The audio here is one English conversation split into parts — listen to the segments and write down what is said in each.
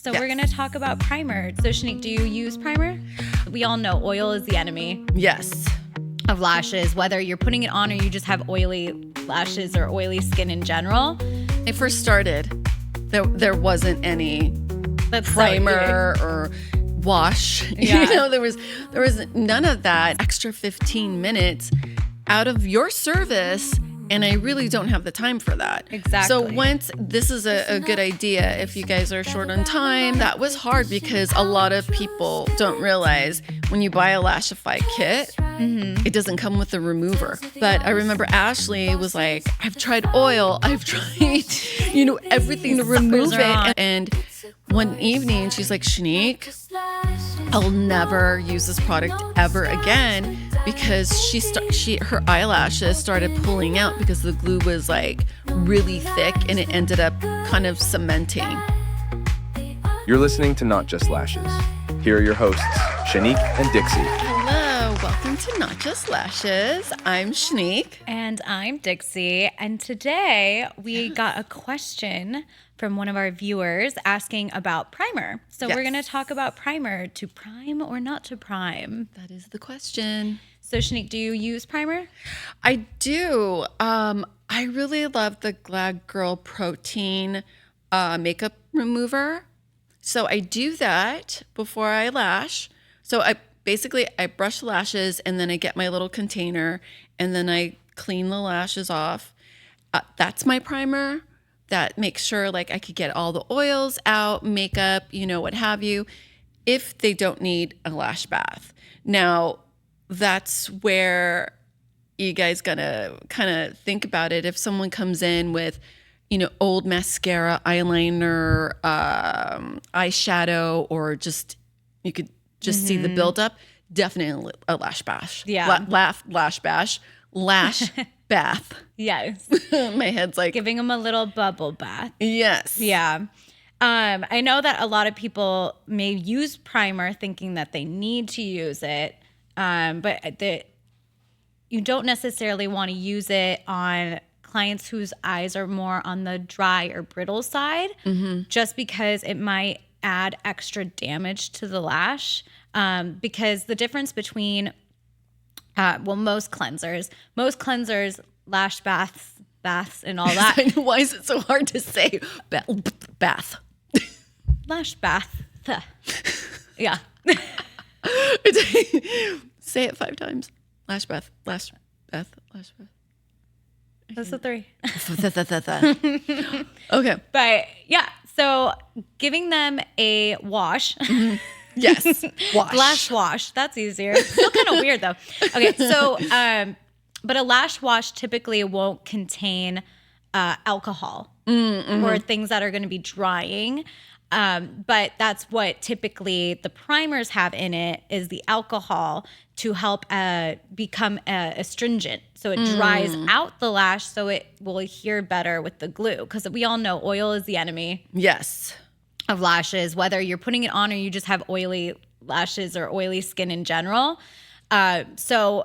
So we're going to talk about primer. So Shannique, do you use primer? We all know oil is the enemy. Yes. Of lashes, whether you're putting it on or you just have oily lashes or oily skin in general. When I first started, there wasn't any primer or wash. Yeah. There was none of that. Extra 15 minutes out of your service, and I really don't have the time for that. Exactly. So once this is a good idea, if you guys are short on time, that was hard because a lot of people don't realize when you buy a Lashify kit, it doesn't come with a remover. But I remember Ashley was like, I've tried oil, I've tried, everything to remove it. And one evening she's like, Shannique, I'll never use this product ever again because her eyelashes started pulling out because the glue was like really thick and it ended up kind of cementing. You're listening to Not Just Lashes. Here are your hosts, Shannique and Dixie. Hello, welcome to Not Just Lashes. I'm Shannique. And I'm Dixie. And today we got a question from one of our viewers asking about primer. So we're going to talk about primer. To prime or not to prime? That is the question. So Shannique, do you use primer? I do. I really love the Glad Girl Protein makeup remover. So I do that before I lash. So I brush the lashes and then I get my little container and then I clean the lashes off. That's my primer. That makes sure like I could get all the oils out, makeup, what have you, if they don't need a lash bath. Now, that's where you guys gotta kind of think about it. If someone comes in with, old mascara, eyeliner, eyeshadow, or just, you could just see the buildup, definitely a lash bash. Yeah. Lash bash. Lash bath. Yes. My head's like giving them a little bubble bath. Yes. Yeah. I know that a lot of people may use primer thinking that they need to use it, but you don't necessarily want to use it on clients whose eyes are more on the dry or brittle side, just because it might add extra damage to the lash. Because the difference between most cleansers, lash baths, and all that. Why is it so hard to say bath? Lash bath. Yeah. Say it 5 times. Lash bath, lash bath, lash bath. That's the 3. Okay. But yeah, so giving them a wash. Yes. Wash. Lash wash. That's easier. Still kind of weird though. Okay, so but a lash wash typically won't contain alcohol or things that are going to be drying. But that's what typically the primers have in it, is the alcohol to help become astringent. So it dries out the lash so it will adhere better with the glue. Because we all know oil is the enemy. Yes. Of lashes, whether you're putting it on or you just have oily lashes or oily skin in general. So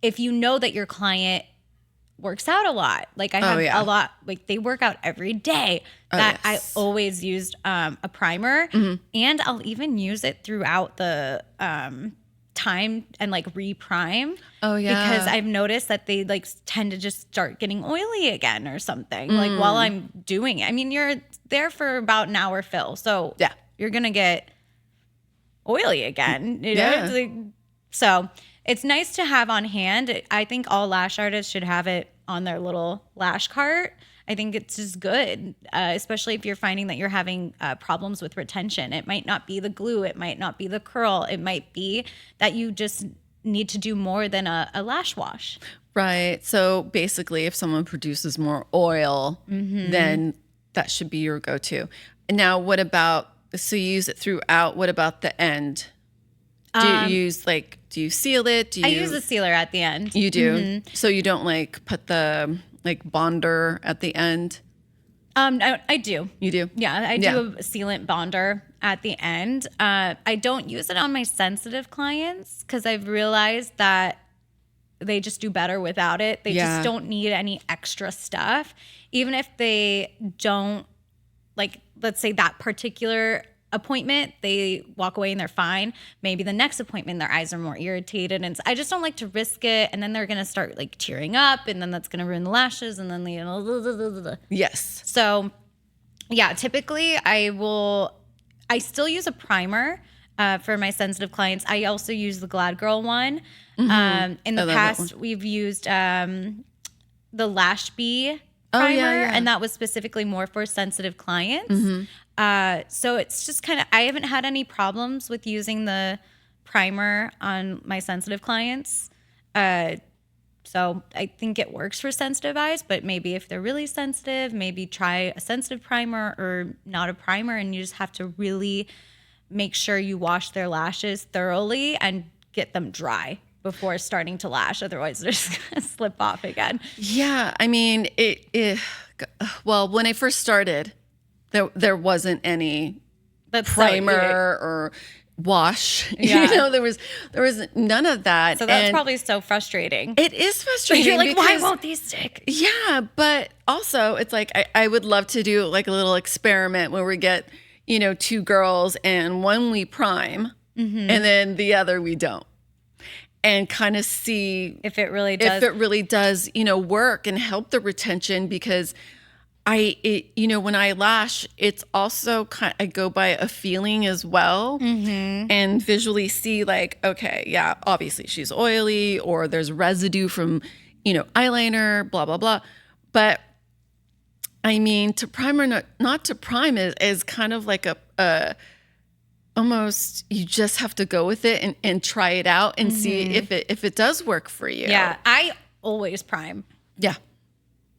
if you know that your client works out a lot, like I have a lot, like they work out every day, I always used a primer, and I'll even use it throughout the time and like re-prime. Oh yeah. Because I've noticed that they like tend to just start getting oily again or something, like while I'm doing it. I mean, you're there for about an hour fill, so yeah, you're gonna get oily again. Yeah. So it's nice to have on hand. I think all lash artists should have it on their little lash cart. I think it's just good, especially if you're finding that you're having problems with retention. It might not be the glue. It might not be the curl. It might be that you just need to do more than a lash wash. Right. So basically, if someone produces more oil, then that should be your go-to. Now, what about, so you use it throughout, what about the end? Do you use do you seal it? I use a sealer at the end. You do? So you don't like put the bonder at the end? I do. You do? Yeah, I do a sealant bonder at the end. I don't use it on my sensitive clients because I've realized that they just do better without it. They just don't need any extra stuff. Even if they don't, let's say that particular appointment, they walk away and they're fine. Maybe the next appointment, their eyes are more irritated. And I just don't like to risk it. And then they're going to start like tearing up, and then that's going to ruin the lashes. And then, Yes. So yeah, typically I still use a primer for my sensitive clients. I also use the Glad Girl one. In the past, we've used the Lash Bee primer, and that was specifically more for sensitive clients. So it's just kind of, I haven't had any problems with using the primer on my sensitive clients. So I think it works for sensitive eyes, but maybe if they're really sensitive, maybe try a sensitive primer or not a primer, and you just have to really make sure you wash their lashes thoroughly and get them dry before starting to lash. Otherwise, they're just going to slip off again. Yeah. I mean, well, when I first started, there wasn't any primer or wash. Yeah. There was none of that. So that's probably so frustrating. It is frustrating. You're like, why won't these stick? Yeah, but also it's like I would love to do like a little experiment where we get, 2 girls, and one we prime and then the other we don't. And kind of see if it really does, work and help the retention, because when I lash, it's also I go by a feeling as well, and visually see like, okay, yeah, obviously she's oily, or there's residue from, eyeliner, blah, blah, blah. But I mean, to prime or not to prime is kind of like a almost, you just have to go with it and try it out and see if it does work for you. Yeah. I always prime. Yeah.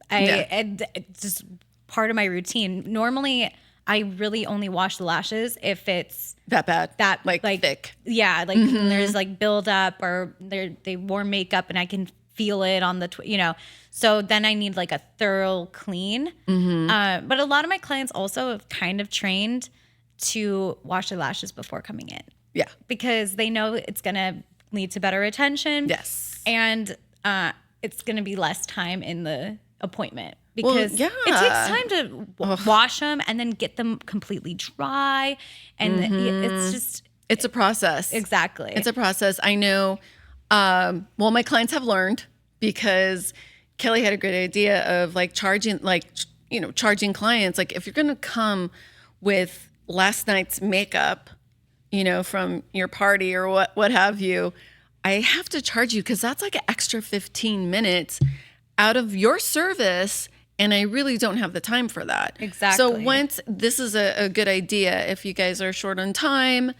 It's just part of my routine. Normally, I really only wash the lashes if it's that bad, like thick. Yeah, like there's like buildup, or they wore makeup and I can feel it on the, So then I need like a thorough clean. But a lot of my clients also have kind of trained to wash their lashes before coming in. Yeah, because they know it's gonna lead to better retention. Yes, and it's gonna be less time in the appointment, because it takes time to wash them and then get them completely dry, and it's a process. Exactly, it's a process. I know. My clients have learned, because Kelly had a great idea of like charging clients. Like, if you're gonna come with last night's makeup, from your party or what have you, I have to charge you, because that's like an extra 15 minutes out of your service, and I really don't have the time for that. Exactly. So this is a good idea if you guys are short on time.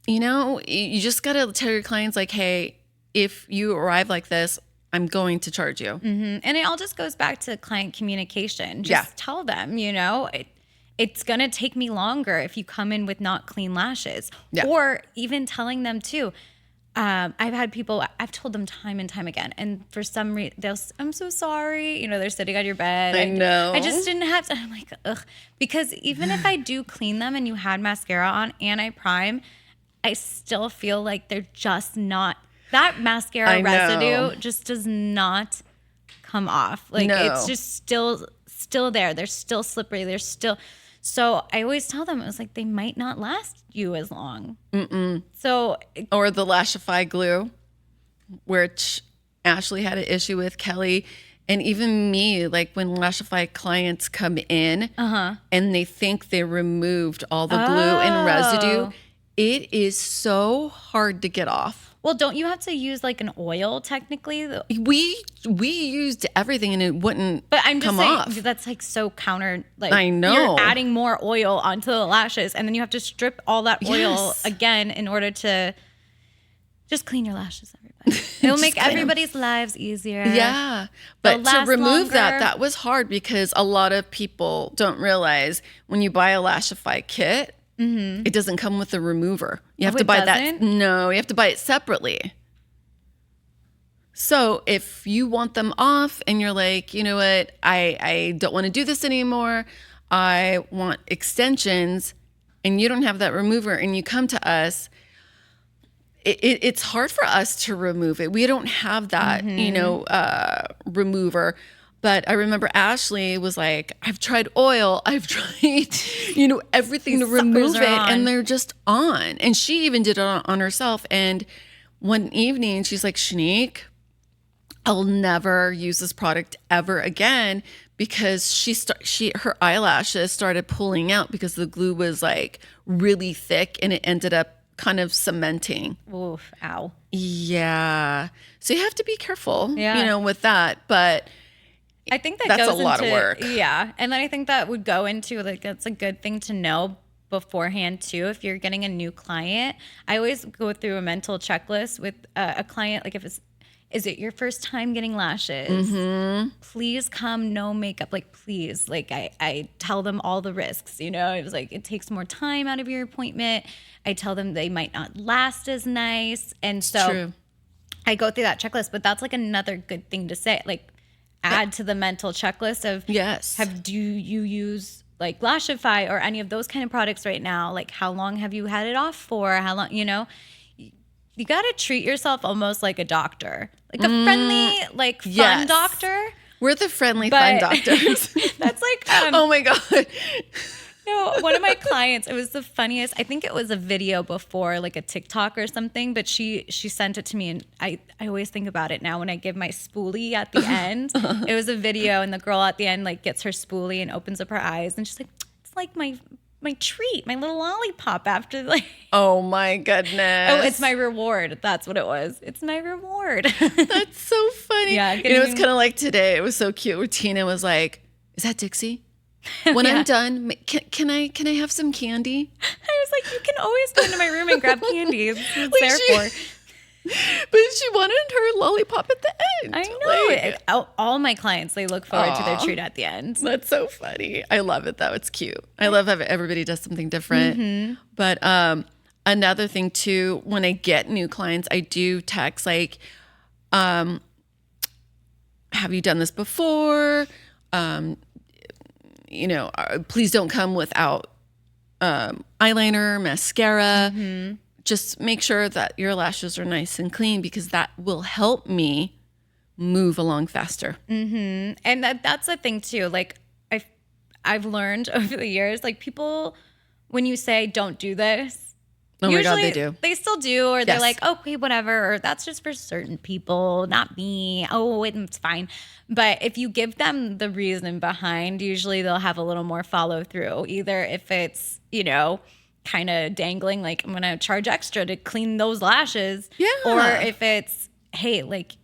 You just got to tell your clients like, hey, if you arrive like this, I'm going to charge you. And it all just goes back to client communication. Just tell them, it's going to take me longer if you come in with not clean lashes. Yeah. Or even telling them too. I've told them time and time again, and for some reason I'm so sorry. They're sitting on your bed. I know. I just didn't have to. I'm like, ugh. Because even if I do clean them and you had mascara on and I prime, I still feel like they're just not, that mascara residue just does not come off. Like it's just still there. They're still slippery. They're still. So I always tell them, it was like, they might not last you as long. So, or the Lashify glue, which Ashley had an issue with, Kelly, and even me. Like, when Lashify clients come in and they think they removed all the glue and residue, it is so hard to get off. Well, don't you have to use like an oil technically? We used everything and it wouldn't But I'm just come saying, off. That's like so counter. Like, I know. You're adding more oil onto the lashes, and then you have to strip all that oil again in order to just clean your lashes, everybody. It'll make everybody's lives easier. Yeah. But to remove that was hard, because a lot of people don't realize when you buy a Lashify kit, it doesn't come with a remover. You have to buy that. No, you have to buy it separately. So if you want them off and you're like, you know what, I don't want to do this anymore, I want extensions, and you don't have that remover and you come to us, it's hard for us to remove it. We don't have that, remover. But I remember Ashley was like, I've tried oil, I've tried, everything to remove it, and they're just on. And she even did it on herself. And one evening, she's like, Shannique, I'll never use this product ever again, because her eyelashes started pulling out because the glue was like really thick, and it ended up kind of cementing. Oof, ow. Yeah. So you have to be careful, Yeah. with that. But I think that's goes a lot into, of work. Yeah. And then I think that would go into, like, that's a good thing to know beforehand too. If you're getting a new client, I always go through a mental checklist with a client. Like, is it your first time getting lashes? Mm-hmm. Please come, no makeup. Like, please. Like, I tell them all the risks, It was like, it takes more time out of your appointment. I tell them they might not last as nice. And so True. I go through that checklist, but that's like another good thing to say. Like, add to the mental checklist of, Yes. do you use like Lashify or any of those kind of products right now? Like, how long have you had it off for? How long, you got to treat yourself almost like a doctor, like a friendly, like fun Yes. doctor. We're the friendly, fun doctors. That's like, oh my God. no, one of my clients, it was the funniest. I think it was a video before, like a TikTok or something, but she sent it to me, and I always think about it now when I give my spoolie at the end. It was a video, and the girl at the end like gets her spoolie and opens up her eyes, and she's like, it's like my treat, my little lollipop after like. Oh my goodness. Oh, it's my reward. That's what it was. It's my reward. That's so funny. Yeah, it was kind of like today. It was so cute where Tina was like, is that Dixie? When I'm done, can I have some candy? I was like, you can always go into my room and grab candy. That's what it's there for. But she wanted her lollipop at the end. I know. All my clients, they look forward to their treat at the end. That's so funny. I love it though. It's cute. I love how everybody does something different. Mm-hmm. But another thing too, when I get new clients, I do text like, have you done this before? Please don't come without eyeliner, mascara. Mm-hmm. Just make sure that your lashes are nice and clean, because that will help me move along faster. Mm-hmm. And that's the thing too. Like, I've learned over the years, like, people, when you say don't do this, oh my God, they do. They still do, or they're like, okay, whatever, or that's just for certain people, not me. Oh, it's fine. But if you give them the reason behind, usually they'll have a little more follow through. Either if it's, kind of dangling, like, I'm going to charge extra to clean those lashes. Yeah. Or if it's, hey, like,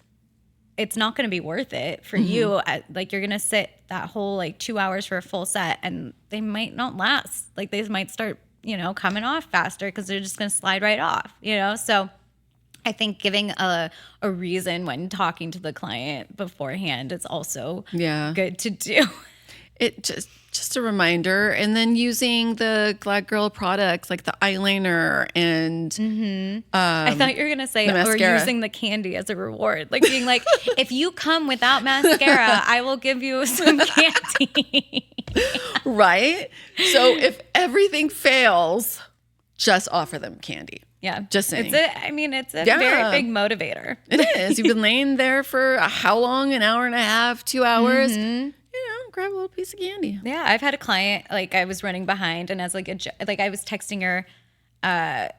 it's not going to be worth it for you. Like, you're going to sit that whole, like, 2 hours for a full set, and they might not last. Like, they might start, coming off faster because they're just going to slide right off, So I think giving a reason when talking to the client beforehand is also good to do. It just a reminder, and then using the Glad Girl products like the eyeliner and I thought you were gonna say, or using the candy as a reward, like being like, if you come without mascara, I will give you some candy. Right. So if everything fails, just offer them candy. Yeah, just saying. It's a very big motivator. It is. You've been laying there for how long? An hour and a half, 2 hours. Mm-hmm. Grab a little piece of candy. Yeah, I've had a client, like, I was running behind, and as I was texting her, I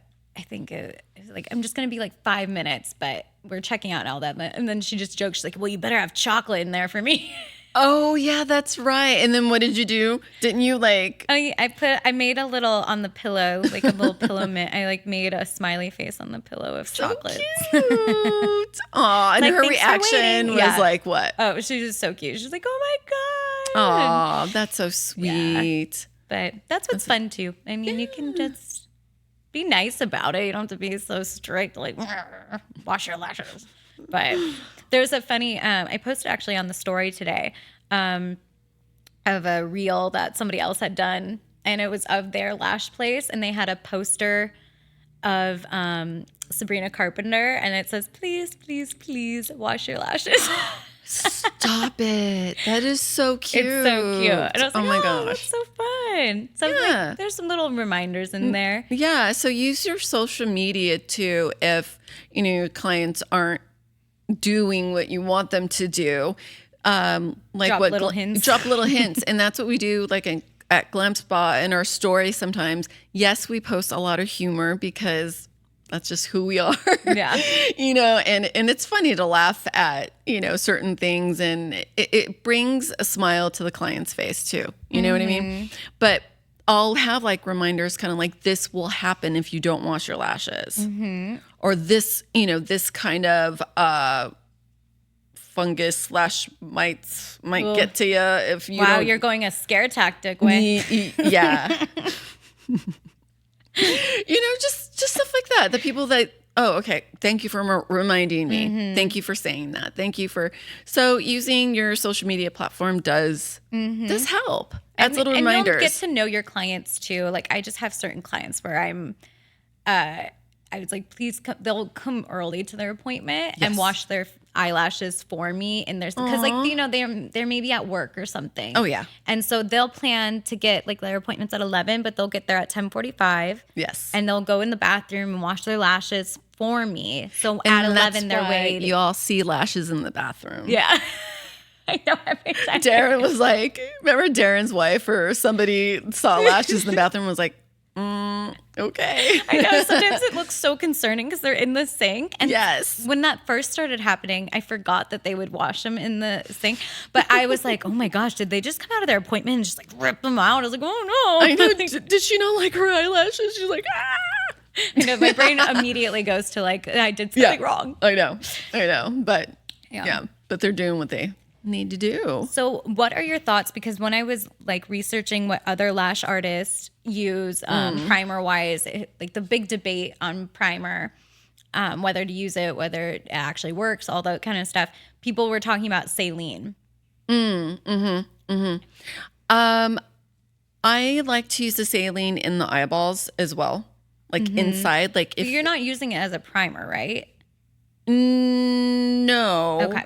think it was like, I'm just gonna be like 5 minutes, but we're checking out and all that. And then she just joked, she's like, well, you better have chocolate in there for me. Oh yeah, that's right. And then what did you do? Didn't you like? I made a little on the pillow, like a little pillow mint. I like made a smiley face on the pillow of chocolate. Cute. Aw, and her reaction was like what? Oh, she was so cute. She's like, oh my God. Aw, that's so sweet. Yeah. But that's what's fun too. I mean, you can just be nice about it. You don't have to be so strict, like, wash your lashes. But there's a funny, I posted actually on the story today of a reel that somebody else had done, and it was of their lash place, and they had a poster of Sabrina Carpenter, and it says, please, please, please wash your lashes. Stop it. That is so cute. It's so cute. And I was like, my gosh. That's so fun. So like, there's some little reminders in there. Yeah. So use your social media too if, your clients aren't doing what you want them to do. like Drop what little hints. drop little hints, and that's what we do. Like at Glam Spa in our story, sometimes. Yes, we post a lot of humor because that's just who we are. Yeah. And it's funny to laugh at, certain things, and it brings a smile to the client's face too. You know what I mean? But I'll have like reminders kind of like, this will happen if you don't wash your lashes, or this, this kind of fungus / mites might get to you if you Wow, don't. you're going a scare tactic way. Yeah. Just stuff like that. The people that, oh, okay, thank you for reminding me. Thank you for saying that. Thank you for, so using your social media platform does help. That's little reminders. And you'll get to know your clients too. Like I just have certain clients where I was like, please come, they'll come early to their appointment and wash their eyelashes for me. And there's, because like, they're maybe at work or something. Oh yeah. And so they'll plan to get like their appointments at 11, but they'll get there at 10:45. Yes. And they'll go in the bathroom and wash their lashes for me. So at 11, they're waiting. You all see lashes in the bathroom. Yeah. I know. Every time. Darren was like, remember Darren's wife or somebody saw lashes in the bathroom and was like, okay. I know. Sometimes it looks so concerning because they're in the sink. And yes. When that first started happening, I forgot that they would wash them in the sink. But I was like, oh my gosh, did they just come out of their appointment and just like rip them out? I was like, oh no. I know. Did she not like her eyelashes? She's like, ah. You know, my brain immediately goes to like, I did something wrong. I know. But but they're doing what they need to do. So what are your thoughts? Because when I was like researching what other lash artists use primer wise, like the big debate on primer, whether to use it, whether it actually works, all that kind of stuff, people were talking about Saline. I like to use the saline in the eyeballs as well, like inside. Like if You're not using it as a primer, right? No. Okay.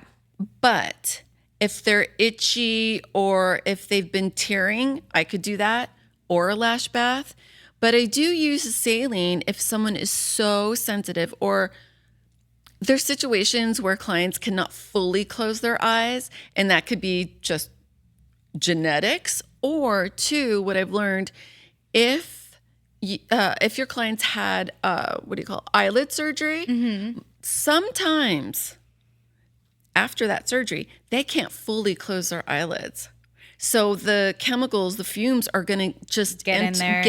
But if they're itchy or if they've been tearing, I could do that, or a lash bath. But I do use saline if someone is so sensitive, or there's situations where clients cannot fully close their eyes, and that could be just genetics, or two, what I've learned, if your clients had eyelid surgery, sometimes after that surgery, they can't fully close their eyelids. So the chemicals, the fumes are going to just get in there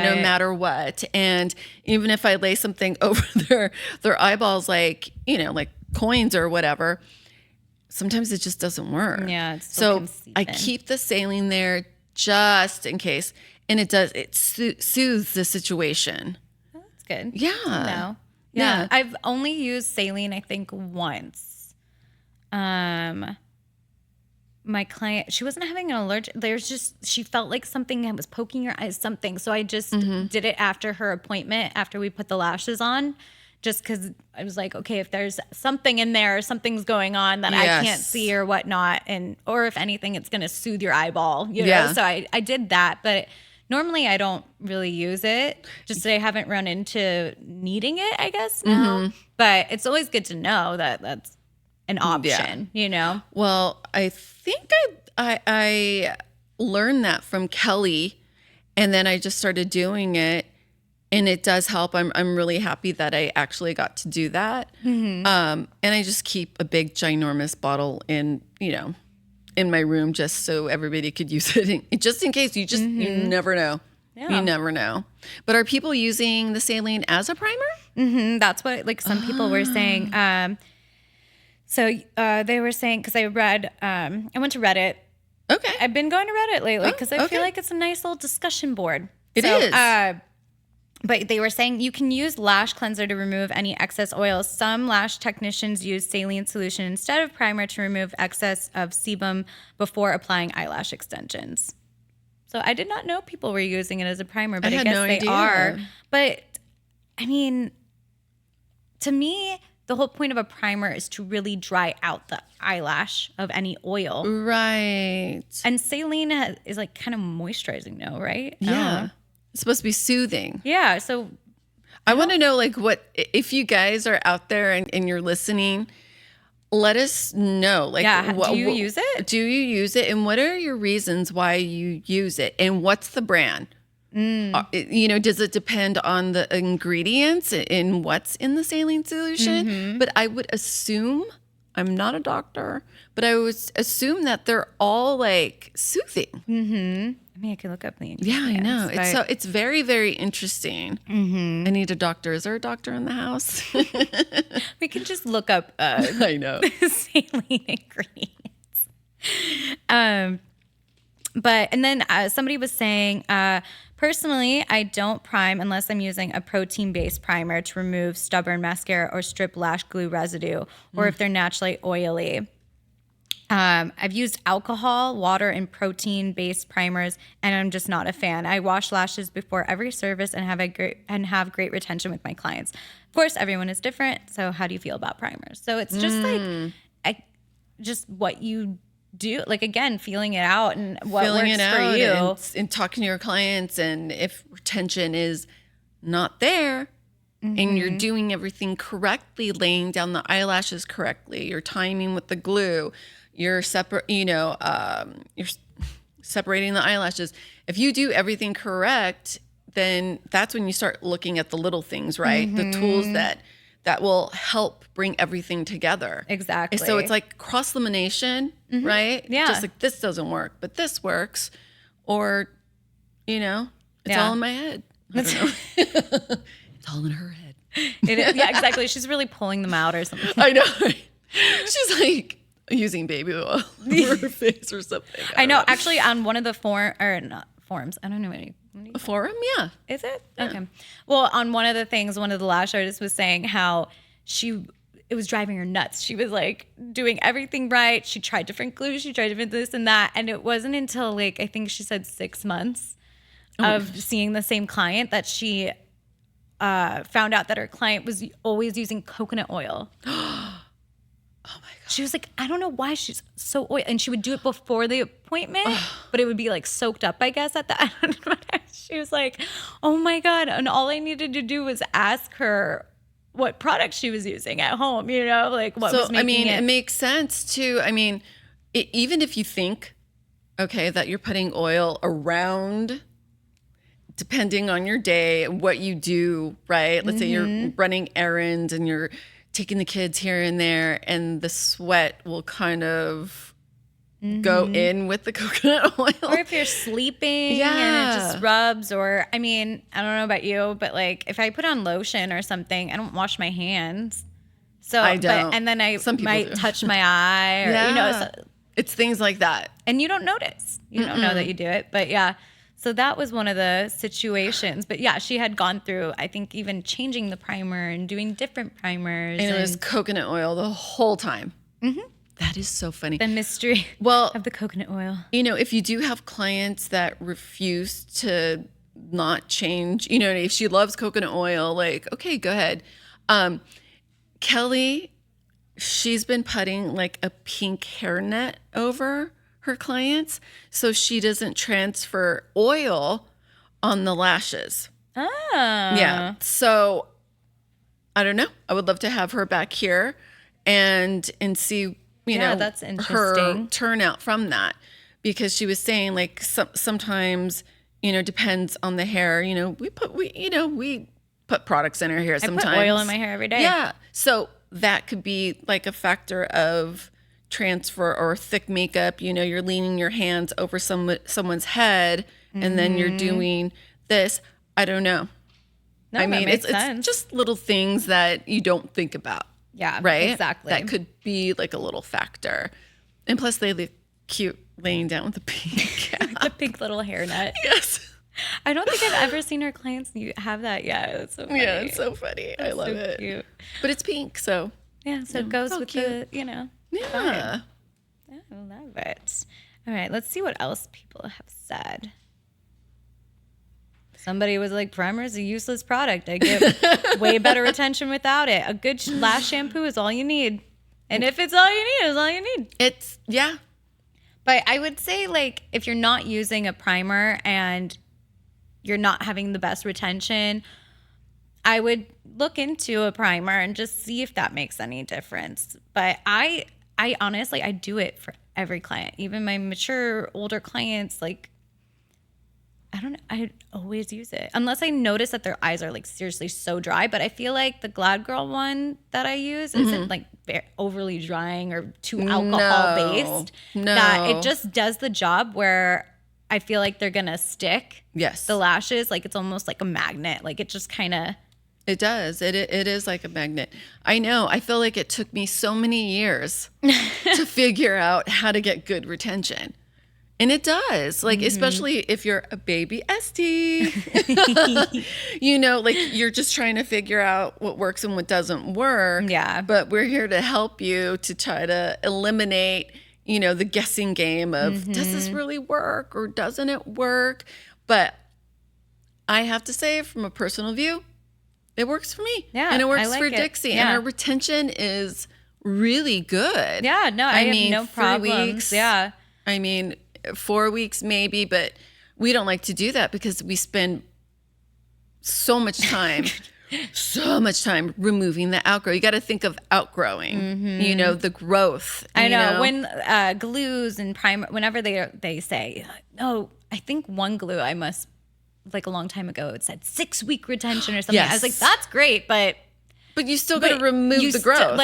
no matter what. And even if I lay something over their eyeballs, like coins or whatever, sometimes it just doesn't work. Yeah. It's so I keep the saline there just in case. And it soothes the situation. Oh, that's good. Yeah. No. Yeah. I've only used saline, I think, once. My client, she wasn't having an allergic. She felt like something was poking her eyes, something. So I just did it after her appointment, after we put the lashes on, just because I was like, okay, if there's something in there, or something's going on that I can't see or whatnot, or if anything, it's going to soothe your eyeball, you know? So I did that, but normally I don't really use it. Just I haven't run into needing it, I guess now. But it's always good to know that that's an option, you know? Well, I think I learned that from Kelly, and then I just started doing it, and it does help. I'm really happy that I actually got to do that. And I just keep a big ginormous bottle in my room just so everybody could use it, just in case. You never know. Yeah. You never know. But are people using the saline as a primer? That's what some people were saying. So they were saying, because I read, I went to Reddit. Okay. I've been going to Reddit lately because I feel like it's a nice little discussion board. It is. But they were saying you can use lash cleanser to remove any excess oils. Some lash technicians use saline solution instead of primer to remove excess of sebum before applying eyelash extensions. So I did not know people were using it as a primer, but I guess they are. But I mean, to me, the whole point of a primer is to really dry out the eyelash of any oil. Right. And saline is like kind of moisturizing, no, right? Yeah. It's supposed to be soothing. Yeah. So I want to know, what if you guys are out there and you're listening, let us know. Like, do you use it? Do you use it? And what are your reasons why you use it? And what's the brand? Does it depend on the ingredients and what's in the saline solution? But I would assume, I'm not a doctor, but I would assume that they're all like soothing. I mean, I can look up the Yeah, I know. but- It's very, very interesting. I need a doctor. Is there a doctor in the house? We can just look up I know. saline ingredients. And then somebody was saying, personally, I don't prime unless I'm using a protein-based primer to remove stubborn mascara or strip lash glue residue, or if they're naturally oily. I've used alcohol, water, and protein-based primers, and I'm just not a fan. I wash lashes before every service and have great retention with my clients. Of course, everyone is different. So, how do you feel about primers? So it's just just what you do. Like, again, feeling it out and what works for you, and talking to your clients. And if retention is not there, and you're doing everything correctly, laying down the eyelashes correctly, you're timing with the glue. You're separating the eyelashes. If you do everything correct, then that's when you start looking at the little things, right? The tools that will help bring everything together. Exactly. So it's like cross-lamination, right? Yeah. Just like this doesn't work, but this works. Or, it's all in my head. I don't know. It's all in her head. Yeah, exactly. She's really pulling them out or something. I know. She's like using baby oil over her face or something. I know. Actually, on one of the forums, I don't know any. A forum? Yeah. Is it? Yeah. Okay. Well, on one of the things, one of the lash artists was saying how it was driving her nuts. She was like doing everything right. She tried different glues. She tried different this and that. And it wasn't until I think she said 6 months of seeing the same client that she found out that her client was always using coconut oil. Oh my God. She was like, I don't know why she's so oily. And she would do it before the appointment, but it would be like soaked up, I guess, at the end. She was like, oh my God. And all I needed to do was ask her what product she was using at home, like what was making it. It makes sense too. I mean, even if you think, okay, that you're putting oil around, depending on your day, what you do, right? Let's say you're running errands and you're taking the kids here and there, and the sweat will kind of go in with the coconut oil. Or if you're sleeping and it just rubs, or I don't know about you, but like if I put on lotion or something, I don't wash my hands. So I don't. And then I might do. touch my eye, or it's things like that. And you don't notice. You don't know that you do it. But yeah. So that was one of the situations. But yeah, she had gone through, I think, even changing the primer and doing different primers. And it was coconut oil the whole time. That is so funny. The mystery of the coconut oil. If you do have clients that refuse to not change, if she loves coconut oil, like, okay, go ahead. Kelly, she's been putting like a pink hairnet over her clients so she doesn't transfer oil on the lashes. Oh. Yeah. So I don't know. I would love to have her back here and see, that's interesting. her turnout from that, because she was saying like sometimes, depends on the hair, we put products in her hair sometimes. I put oil in my hair every day. Yeah. So that could be like a factor of transfer, or thick makeup, you're leaning your hands over someone's head and then you're doing this. I don't know. No, it's just little things that you don't think about. Yeah, right? Exactly. That could be like a little factor. And plus they look cute laying down with the pink cap. The pink little hairnet. Yes. I don't think I've ever seen our clients have that yet. It's so funny. Yeah, it's so funny. I love it. Cute. But it's pink, so. Yeah, so it goes with cute. the, Yeah. I love it. All right, let's see what else people have said. Somebody was like, primer is a useless product. I get way better retention without it. A good lash shampoo is all you need. And if it's all you need, it's all you need. Yeah. But I would say, like, if you're not using a primer and you're not having the best retention, I would look into a primer and just see if that makes any difference. But I honestly, I do it for every client, even my mature, older clients. Like, I don't know, I always use it unless I notice that their eyes are like seriously so dry. But I feel like the Glad Girl one that I use isn't like overly drying or too alcohol based. No. That it just does the job where I feel like they're gonna stick. Yes. The lashes, like it's almost like a magnet. Like it just kind of. It does. It is like a magnet. I know. I feel like it took me so many years to figure out how to get good retention. And it does. Like, especially if you're a baby ST, you know, like you're just trying to figure out what works and what doesn't work. Yeah. But we're here to help you to try to eliminate, you know, the guessing game of does this really work or doesn't it work? But I have to say, from a personal view, it works for me. Yeah, and it works I like for it. Dixie. Yeah. And our retention is really good. Yeah, no, I have no 3 problems. weeks. Yeah. I mean, 4 weeks maybe, but we don't like to do that because we spend so much time, removing the outgrow. You got to think of outgrowing, you know, the growth. I you know. When glues and primer, whenever they say, oh, I think one glue like a long time ago, it said 6-week retention or something. I was like, Yes. that's great, but you still got to remove you the growth.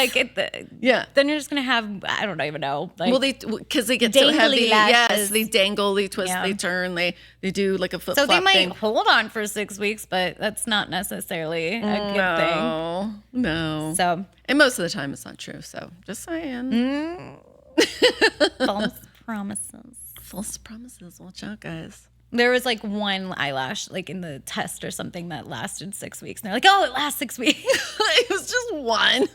yeah. Then you're just gonna have, I don't even know. Like, Well, because they get so dangly heavy. lashes. Yes, they dangle, they twist, Yeah. they turn, they do like a flip so flop they might thing. hold on for 6 weeks, but that's not necessarily a good thing. No. So And most of the time it's not true. So just saying. false promises. False promises. Watch out, guys. There was like one eyelash, like in the test or something, that lasted 6 weeks. And they're like, oh, it lasts 6 weeks. It was just one.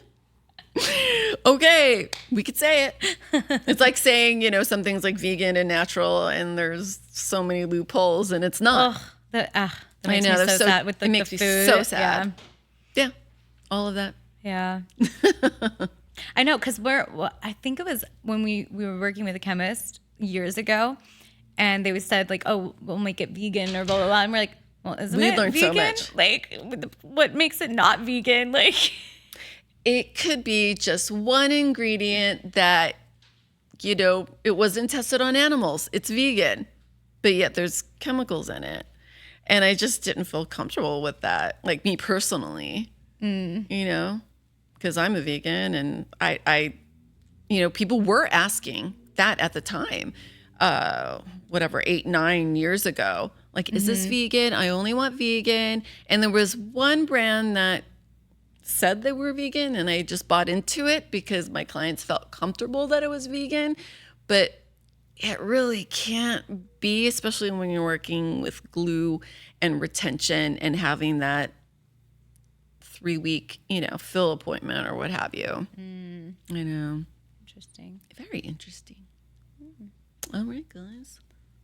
Okay, we could say it. It's like saying, you know, something's like vegan and natural and there's so many loopholes and it's not. That I makes know, me that's so so- sad with it the makes me food. so sad. Yeah, all of that. Yeah. I know, because I think it was when we were working with a chemist years ago, and they said like, oh, we'll make it vegan or blah, blah, blah. And we're like, well, isn't We it learned so vegan? much. Like, what makes it not vegan? Like, It could be just one ingredient that, you know, it wasn't tested on animals. It's vegan, but yet there's chemicals in it. And I just didn't feel comfortable with that, like me personally, you know, because I'm a vegan and I, you know, people were asking that at the time, 8-9 years ago, like, is this vegan? I only want vegan. And there was one brand that said they were vegan and I just bought into it because my clients felt comfortable that it was vegan, but it really can't be, especially when you're working with glue and retention and having that 3-week, you know, fill appointment or what have you. I know. interesting. Very interesting. All right, guys.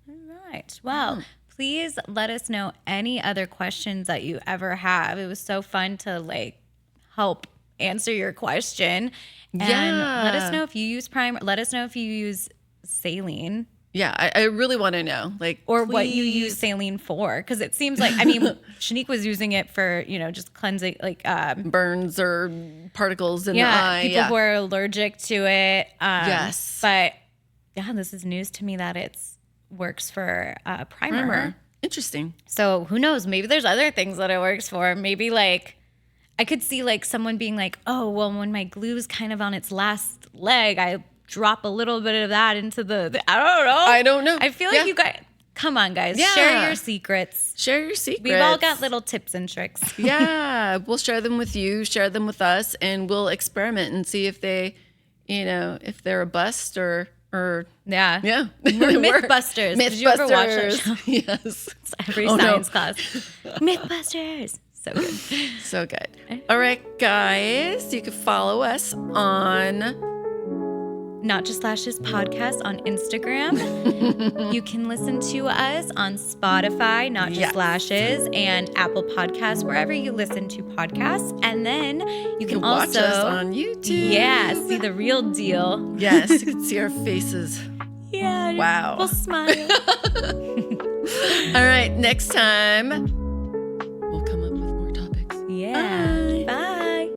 All right. Well, please let us know any other questions that you ever have. It was so fun to like help answer your question. And let us know if you use primer. Let us know if you use Saline. Yeah, I really want to know, like, Or what you please. use Saline for. Because it seems like, I mean, Shannique was using it for, you know, just cleansing, like, burns or particles in the eye. people who are allergic to it. Yes. But yeah, this is news to me that it's works for primer. Interesting. So who knows? Maybe there's other things that it works for. Maybe like I could see like someone being like, oh, well, when my glue is kind of on its last leg, I drop a little bit of that into the I don't know. I feel like you guys, come on, guys, share your secrets. Share your secrets. We've all got little tips and tricks. Yeah, we'll share them with you, share them with us, and we'll experiment and see if they, you know, if they're a bust or Yeah. yeah. We're Mythbusters. Did you ever watch that show? Yes. It's every science class. Mythbusters. So good. So good. All right, guys, you can follow us on Not Just Lashes podcast on Instagram. You can listen to us on Spotify, Not Just Lashes, and Apple Podcasts, wherever you listen to podcasts. And then you can watch also us on YouTube. Yeah, see the real deal. Yes, you can see our faces. Yeah. Wow. We'll smile. All right, next time we'll come up with more topics. Yeah. Yeah.